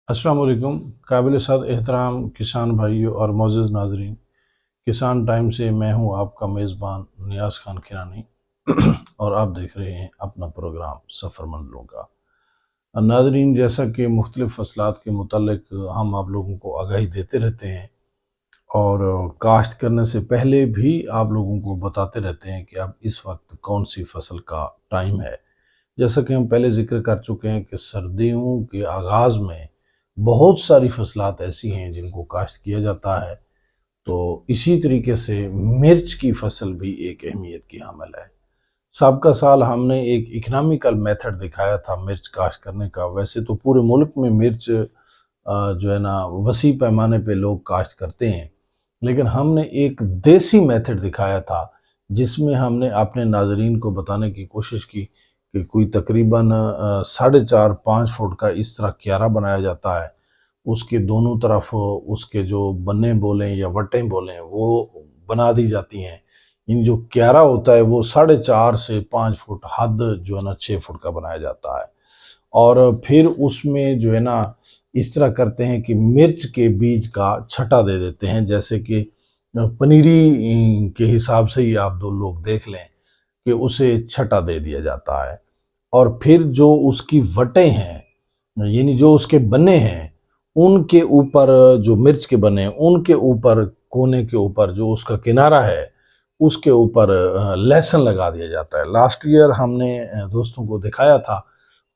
अस्सलाम वालेकुम। काबिल सद एहतराम किसान भाइयों और मोअज़्ज़ज़ नाज़रीन, किसान टाइम से मैं हूँ आपका मेज़बान नियाज़ खान किरानी और आप देख रहे हैं अपना प्रोग्राम सफ़र मंज़िलों का। नाज़रीन, जैसा कि मुख्तलिफ़ फ़सलात के मुतल्लिक़ हम आप लोगों को आगाही देते रहते हैं और काश्त करने से पहले भी आप लोगों को बताते रहते हैं कि अब इस वक्त कौन सी फ़सल का टाइम है। जैसा कि हम पहले ज़िक्र कर चुके हैं कि सर्दियों के आगाज़ में बहुत सारी फ़सलात ऐसी हैं जिनको काश्त किया जाता है, तो इसी तरीके से मिर्च की फ़सल भी एक अहमियत की हामिल है। साबका साल हमने एक इकनॉमिकल मेथड दिखाया था मिर्च काश्त करने का। वैसे तो पूरे मुल्क में मिर्च जो है ना वसी पैमाने पे लोग काश्त करते हैं, लेकिन हमने एक देसी मेथड दिखाया था जिसमें हमने अपने नाज़रीन को बताने की कोशिश की कि कोई तकरीबन 4.5-5 फुट का इस तरह क्यारा बनाया जाता है। उसके दोनों तरफ उसके जो बन्ने बोलें या वटें बोलें वो बना दी जाती हैं। इन जो क्यारा होता है वो 4.5 से 5 फुट, हद जो है ना 6 फुट का बनाया जाता है। और फिर उसमें जो है ना इस तरह करते हैं कि मिर्च के बीज का छटा दे देते हैं, जैसे कि पनीरी के हिसाब से ही आप दो लोग देख लें कि उसे छटा दे दिया जाता है। और फिर जो उसकी वटें हैं, यानी जो उसके बने हैं, उनके ऊपर जो मिर्च के बने हैं उनके ऊपर, कोने के ऊपर जो उसका किनारा है उसके ऊपर लहसुन लगा दिया जाता है। लास्ट ईयर हमने दोस्तों को दिखाया था।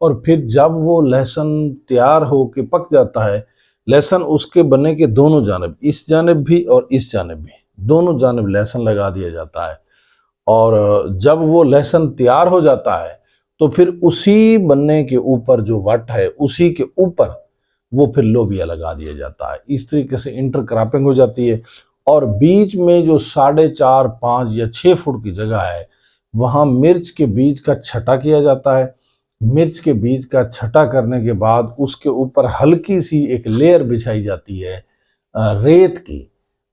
और फिर जब वो लहसुन तैयार हो के पक जाता है, लहसुन उसके बनने के दोनों जानब, इस जानब भी और इस जानब भी, दोनों जानब लहसुन लगा दिया जाता है। और जब वो लहसुन तैयार हो जाता है तो फिर उसी बनने के ऊपर जो वट है उसी के ऊपर वो फिर लोबिया लगा दिया जाता है। इस तरीके से इंटर क्रॉपिंग हो जाती है। और बीच में जो 4.5-5 या 6 फुट की जगह है वहां मिर्च के बीज का छटा किया जाता है। मिर्च के बीज का छटा करने के बाद उसके ऊपर हल्की सी एक लेयर बिछाई जाती है रेत की,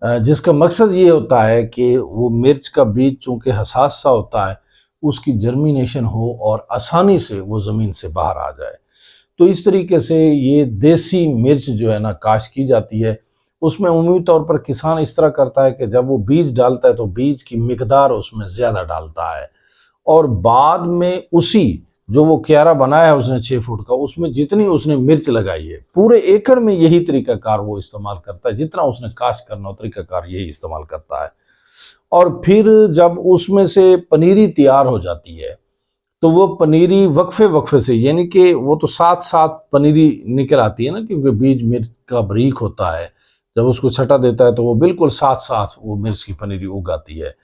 जिसका मकसद ये होता है कि वो मिर्च का बीज चूंकि हसास सा होता है, उसकी जर्मिनेशन हो और आसानी से वो ज़मीन से बाहर आ जाए। तो इस तरीके से ये देसी मिर्च जो है ना काश्त की जाती है। उसमें उम्मीद तौर पर किसान इस तरह करता है कि जब वो बीज डालता है तो बीज की मिकदार उसमें ज़्यादा डालता है, और बाद में उसी जो वो क्यारा बनाया है उसने 6 फुट का, उसमें जितनी उसने मिर्च लगाई है पूरे एकड़ में यही तरीकाकार वो इस्तेमाल करता है। जितना उसने काश्त करना हो तरीकाकार यही इस्तेमाल करता है। और फिर जब उसमें से पनीरी तैयार हो जाती है तो वो पनीरी वक्फे वक्फे से, यानी कि वो तो साथ साथ पनीरी निकल आती है ना, क्योंकि बीज मिर्च का बारीक होता है। जब उसको छटा देता है तो वो बिल्कुल साथ साथ वो मिर्च की पनीरी उग आती है।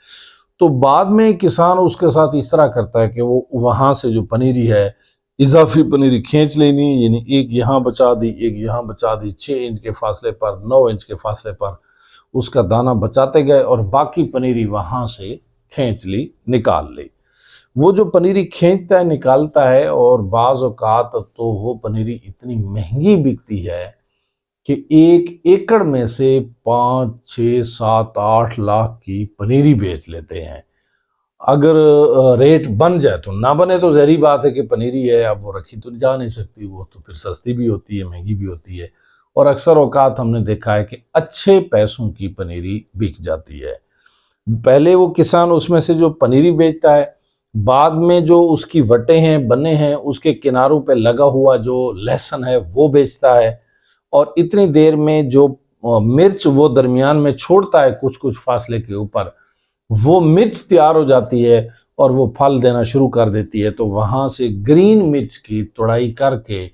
तो बाद में किसान उसके साथ इस तरह करता है कि वो वहां से जो पनीरी है, इजाफी पनीरी खींच लेनी, यानी एक यहाँ बचा दी, एक यहाँ बचा दी, 6 इंच के फासले पर, 9 इंच के फासले पर उसका दाना बचाते गए और बाकी पनीरी वहां से खींच ली, निकाल ली। वो जो पनीरी खींचता है, निकालता है, और बाज़ औक़ात तो वो पनीरी इतनी महंगी बिकती है कि 1 एकड़ में से 5, 6, 7, 8 लाख की पनीरी बेच लेते हैं। अगर रेट बन जाए तो, ना बने तो ज़ाहिर बात है कि पनीरी है, अब वो रखी तो जा नहीं सकती, वो तो फिर सस्ती भी होती है, महंगी भी होती है। और अक्सर औक़ात हमने देखा है कि अच्छे पैसों की पनीरी बिक जाती है। पहले वो किसान उसमें से जो पनीरी बेचता है, बाद में जो उसकी वटें हैं, बने हैं, उसके किनारों पे लगा हुआ जो लहसुन है वो बेचता है। और इतनी देर में जो मिर्च वो दरमियान में छोड़ता है कुछ कुछ फासले के ऊपर, वो मिर्च तैयार हो जाती है और वो फल देना शुरू कर देती है। तो वहां से ग्रीन मिर्च की तुड़ाई करके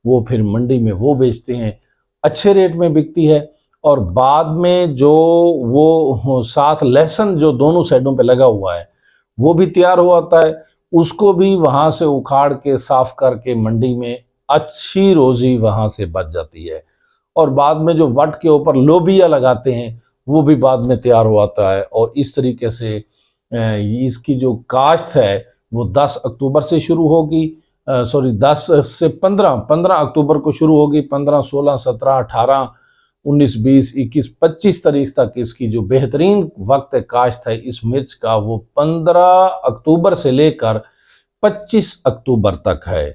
वो फिर मंडी में वो बेचते हैं, अच्छे रेट में बिकती है। और बाद में जो वो साथ लहसुन जो दोनों साइडों पे लगा हुआ है वो भी तैयार हो आता है, उसको भी वहां से उखाड़ के साफ करके मंडी में अच्छी रोजी वहां से बच जाती है। और बाद में जो वट के ऊपर लोबिया लगाते हैं वो भी बाद में तैयार हो आता है। और इस तरीके से इसकी जो काश्त है वो 10 अक्टूबर से शुरू होगी, सॉरी 10 से 15 अक्टूबर को शुरू होगी। 15, 16, 17, 18, 19, 20, 21, 25 तारीख तक इसकी जो बेहतरीन वक्त है काश्त है इस मिर्च का, वो 15 अक्टूबर से लेकर 25 अक्टूबर तक है।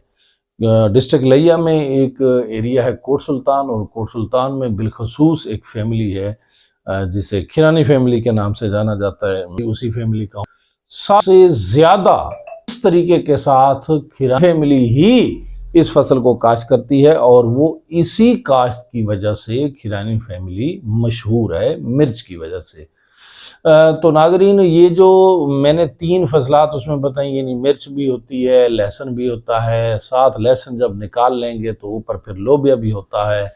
डिस्ट्रिक्ट लिया में एक एरिया है कोट सुल्तान, और कोट सुल्तान में बिलखसूस एक फैमिली है जिसे खिरानी फैमिली के नाम से जाना जाता है। उसी फैमिली का सबसे ज़्यादा इस तरीके के साथ खिरानी फैमिली ही इस फसल को काश्त करती है, और वो इसी काश्त की वजह से खिरानी फैमिली मशहूर है, मिर्च की वजह से। तो नाज़रीन, ये जो मैंने 3 फसलात उसमें बताई, यानी मिर्च भी होती है, लहसुन भी होता है, साथ लहसुन जब निकाल लेंगे तो ऊपर फिर लोबिया भी होता है,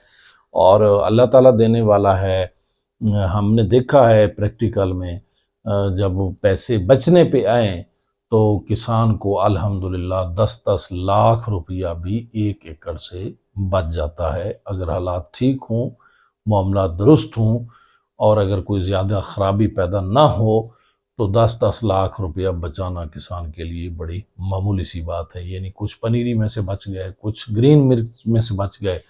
और अल्लाह ताला देने वाला है। हमने देखा है प्रैक्टिकल में, जब पैसे बचने पे आए तो किसान को अल्हम्दुलिल्लाह 10-10 लाख रुपया भी 1 एकड़ से बच जाता है, अगर हालात ठीक हों, मामला दुरुस्त हों, और अगर कोई ज़्यादा ख़राबी पैदा ना हो तो 10-10 लाख रुपया बचाना किसान के लिए बड़ी मामूली सी बात है। यानी कुछ पनीरी में से बच गए, कुछ ग्रीन मिर्च में से बच गए,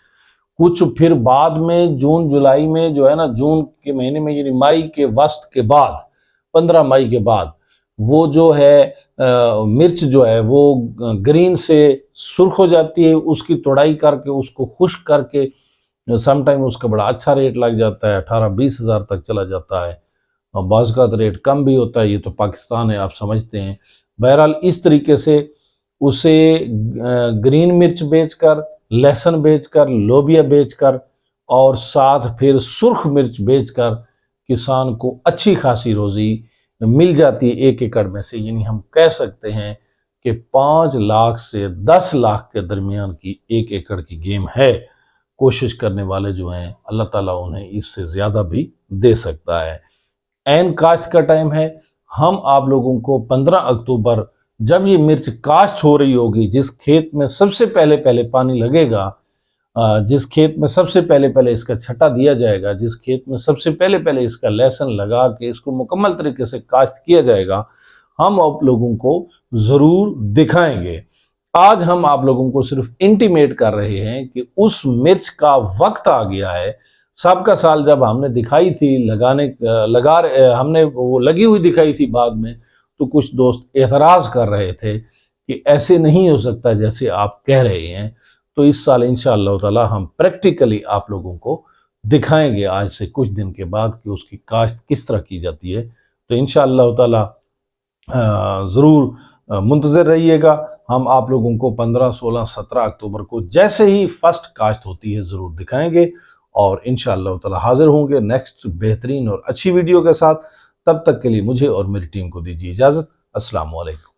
कुछ फिर बाद में जून जुलाई में जो है ना, जून के महीने में यानी मई के वस्त के बाद, 15 मई के बाद वो जो है मिर्च जो है वो ग्रीन से सुर्ख हो जाती है। उसकी तोड़ाई करके उसको खुश्क करके समटाइम उसका बड़ा अच्छा रेट लग जाता है, 18-20 हज़ार तक चला जाता है, और बाज़ का रेट कम भी होता है। ये तो पाकिस्तान है, आप समझते हैं। बहरहाल इस तरीके से उसे ग्रीन मिर्च बेचकर, लहसुन बेचकर, लोबिया बेचकर, और साथ फिर सुर्ख मिर्च बेचकर किसान को अच्छी खासी रोज़ी मिल जाती है 1 एकड़ में से। यानी हम कह सकते हैं कि 5 लाख से 10 लाख के दरमियान की 1 एकड़ की गेम है। कोशिश करने वाले जो हैं, अल्लाह ताला उन्हें इससे ज़्यादा भी दे सकता है। ऐन काश्त का टाइम है। हम आप लोगों को 15 अक्टूबर जब ये मिर्च काश्त हो रही होगी, जिस खेत में सबसे पहले पहले पानी लगेगा, जिस खेत में सबसे पहले पहले इसका छटा दिया जाएगा, जिस खेत में सबसे पहले पहले इसका लहसुन लगा के इसको मुकम्मल तरीके से काश्त किया जाएगा, हम आप लोगों को ज़रूर दिखाएंगे। आज हम आप लोगों को सिर्फ इंटीमेट कर रहे हैं कि उस मिर्च का वक्त आ गया है। सबका साल जब हमने दिखाई थी हमने वो लगी हुई दिखाई थी, बाद में तो कुछ दोस्त एतराज़ कर रहे थे कि ऐसे नहीं हो सकता जैसे आप कह रहे हैं। तो इस साल इंशाअल्लाह ताला हम प्रैक्टिकली आप लोगों को दिखाएंगे आज से कुछ दिन के बाद कि उसकी काश्त किस तरह की जाती है। तो इंशाअल्लाह ताला ज़रूर मुंतज़िर रहिएगा। हम आप लोगों को 15, 16, 17 अक्टूबर को जैसे ही फर्स्ट काश्त होती है ज़रूर दिखाएंगे, और इंशाअल्लाह ताला हाजिर होंगे नेक्स्ट बेहतरीन और अच्छी वीडियो के साथ। तब तक के लिए मुझे और मेरी टीम को दीजिए इजाज़त। अस्सलाम वालेकुम।